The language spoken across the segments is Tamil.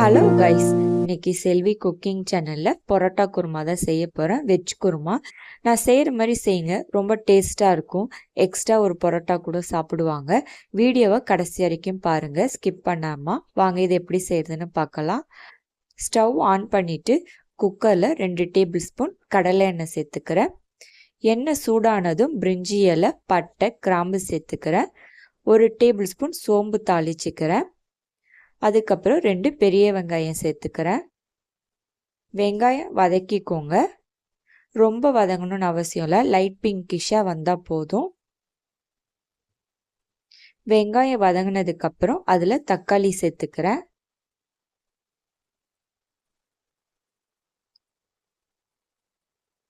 ஹலோ கைஸ், இன்னைக்கு செல்வி குக்கிங் சேனலில் பரோட்டா குருமா தான் செய்ய போகிறேன். வெஜ் குருமா. நான் செய்கிற மாதிரி செய்யுங்க, ரொம்ப டேஸ்ட்டாக இருக்கும். எக்ஸ்ட்ரா ஒரு பரோட்டா கூட சாப்பிடுவாங்க. வீடியோவை கடைசி வரைக்கும் பாருங்கள், ஸ்கிப் பண்ணாமல். வாங்க இது எப்படி செய்கிறதுன்னு பார்க்கலாம். ஸ்டவ் ஆன் பண்ணிவிட்டு குக்கரில் 2 டேபிள் ஸ்பூன் கடலை எண்ணெய் சேர்த்துக்கிறேன். எண்ணெய் சூடானதும் பிரிஞ்சி இலை, பட்டை, கிராம்பு சேர்த்துக்கிறேன். 1 டேபிள் ஸ்பூன் சோம்பு தாளிச்சுக்கிறேன். அதுக்கப்புறம் 2 பெரிய வெங்காயம் சேர்த்துக்கிறேன். வெங்காயம் வதக்கிக்கோங்க, ரொம்ப வதங்கணும்னு அவசியம் இல்லை, லைட் பிங்கிஷாக வந்தால் போதும். வெங்காயம் வதங்கினதுக்கப்புறம் அதில் தக்காளி சேர்த்துக்கிறேன்.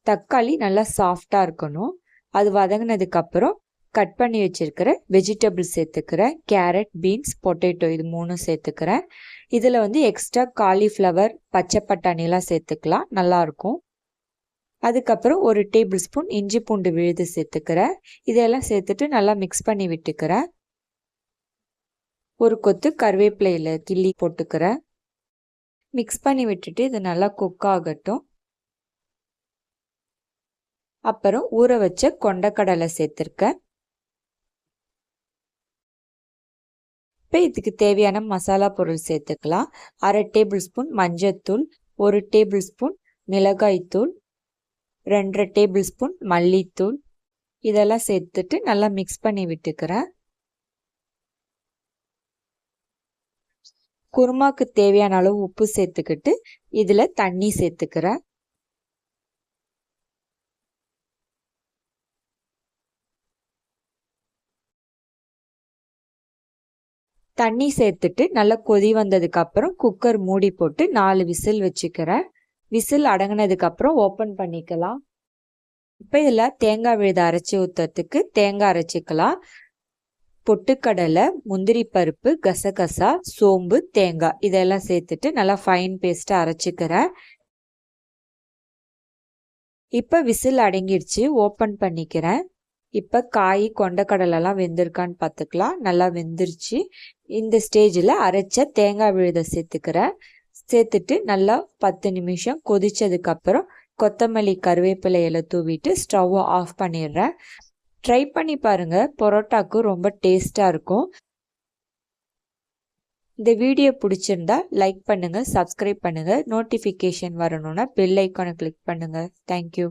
தக்காளி நல்லா சாஃப்டாக இருக்கணும். அது வதங்கினதுக்கப்புறம் கட் பண்ணி வச்சுருக்கிற வெஜிடபிள்ஸ் சேர்த்துக்கிறேன். கேரட், பீன்ஸ், பொட்டேட்டோ இது 3 சேர்த்துக்கிறேன். இதில் எக்ஸ்ட்ரா காலிஃப்ளவர், பச்சை பட்டாணிலாம் சேர்த்துக்கலாம், நல்லாயிருக்கும். அதுக்கப்புறம் 1 டேபிள் ஸ்பூன் இஞ்சி பூண்டு விழுது சேர்த்துக்கிறேன். இதெல்லாம் சேர்த்துட்டு நல்லா மிக்ஸ் பண்ணி விட்டுக்கிறேன். ஒரு கொத்து கருவேப்பிலையில் கிள்ளி போட்டுக்கிறேன். மிக்ஸ் பண்ணி விட்டுட்டு இது நல்லா குக் ஆகட்டும். அப்புறம் ஊற வச்ச கொண்டக்கடலை சேர்த்துருக்கேன். இப்போ இதுக்கு தேவையான மசாலா பொருள் சேர்த்துக்கலாம். 1/2 டேபிள் ஸ்பூன் மஞ்சத்தூள், 1 டேபிள் ஸ்பூன் மிளகாய்த்தூள், 2 டேபிள் ஸ்பூன் மல்லித்தூள், இதெல்லாம் சேர்த்துட்டு நல்லா மிக்ஸ் பண்ணி விட்டுக்கிறேன். குருமாக்கு தேவையான அளவு உப்பு சேர்த்துக்கிட்டு இதில் தண்ணி சேர்த்துக்கிறேன். தண்ணி சேர்த்துட்டு நல்லா கொதி வந்ததுக்கப்புறம் குக்கர் மூடி போட்டு 4 விசில் வச்சுக்கிறேன். விசில் அடங்கினதுக்கப்புறம் ஓப்பன் பண்ணிக்கலாம். இப்போ இதில் தேங்காய் விழுது அரைச்சி ஊற்றுறதுக்கு தேங்காய் அரைச்சிக்கலாம். பொட்டுக்கடலை, முந்திரி பருப்பு, கசகசா, சோம்பு, தேங்காய் இதெல்லாம் சேர்த்துட்டு நல்லா ஃபைன் பேஸ்ட்டாக அரைச்சிக்கிறேன். இப்போ விசில் அடங்கிடுச்சு, ஓப்பன் பண்ணிக்கிறேன். இப்போ காய், கொண்டக்கடலைலாம் வெந்திருக்கான்னு பார்த்துக்கலாம். நல்லா வெந்துருச்சு. இந்த ஸ்டேஜில் அரைச்ச தேங்காய் விழுதை சேர்த்துக்கிறேன். சேர்த்துட்டு நல்லா 10 நிமிஷம் கொதிச்சதுக்கப்புறம் கொத்தமல்லி, கருவேப்பிலை இலை தூவிட்டு ஸ்டவ்வை ஆஃப் பண்ணிடுறேன். ட்ரை பண்ணி பாருங்கள், பரோட்டாக்கு ரொம்ப டேஸ்ட்டாக இருக்கும். இந்த வீடியோ பிடிச்சிருந்தா லைக் பண்ணுங்கள், சப்ஸ்கிரைப் பண்ணுங்கள். நோட்டிஃபிகேஷன் வரணும்னா பெல் ஐக்கானை கிளிக் பண்ணுங்கள். தேங்க்யூ.